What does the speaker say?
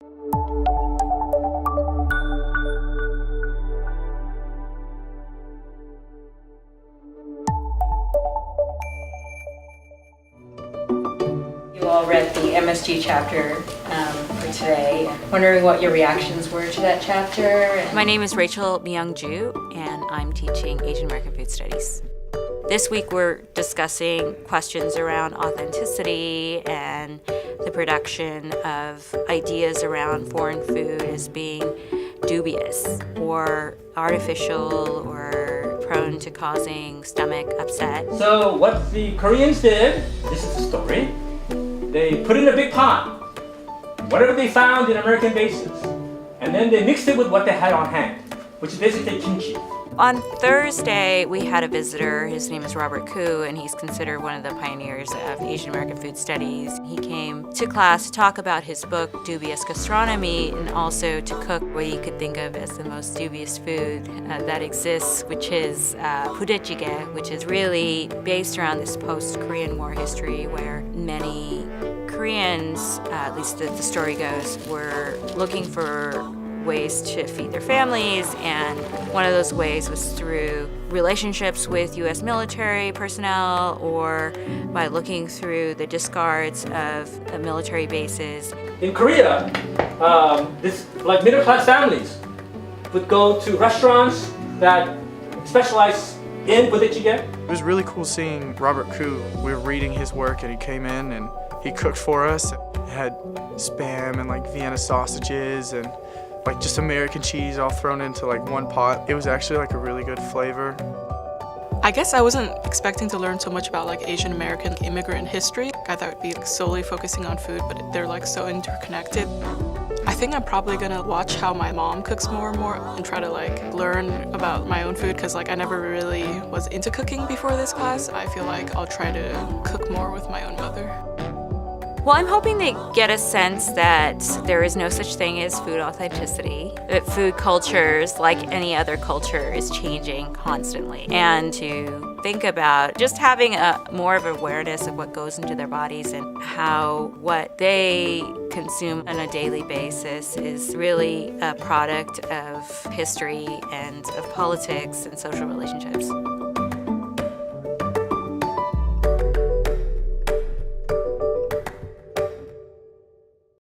You all read the MSG chapter for today. Wondering what your reactions were to that chapter. My name is Rachael Ju, and I'm teaching Asian American Food Studies. This week we're discussing questions around authenticity and the production of ideas around foreign food as being dubious or artificial or prone to causing stomach upset. So what the Koreans did, this is the story, they put in a big pot whatever they found in American bases, and then they mixed it with what they had on hand, which is basically kimchi. On Thursday, we had a visitor. His name is Robert Koo, and he's considered one of the pioneers of Asian American food studies. He came to class to talk about his book, Dubious Gastronomy, and also to cook what you could think of as the most dubious food that exists, which is budae-jjigae, which is really based around this post-Korean War history where many Koreans, at least the story goes, were looking for ways to feed their families, and one of those ways was through relationships with U.S. military personnel or by looking through the discards of military bases. In Korea, like middle-class families would go to restaurants that specialize in budae-jjigae. It was really cool seeing Robert Koo. We were reading his work and he came in and he cooked for us. It had Spam and like Vienna sausages and like just American cheese all thrown into like one pot. It was actually like a really good flavor. I guess I wasn't expecting to learn so much about like Asian American immigrant history. I thought it'd be like solely focusing on food, but they're like so interconnected. I think I'm probably gonna watch how my mom cooks more and more and try to like learn about my own food, because like I never really was into cooking before this class. I feel like I'll try to cook more with my own mother. Well, I'm hoping they get a sense that there is no such thing as food authenticity, that food cultures, like any other culture, is changing constantly, and to think about just having more of awareness of what goes into their bodies and how what they consume on a daily basis is really a product of history and of politics and social relationships.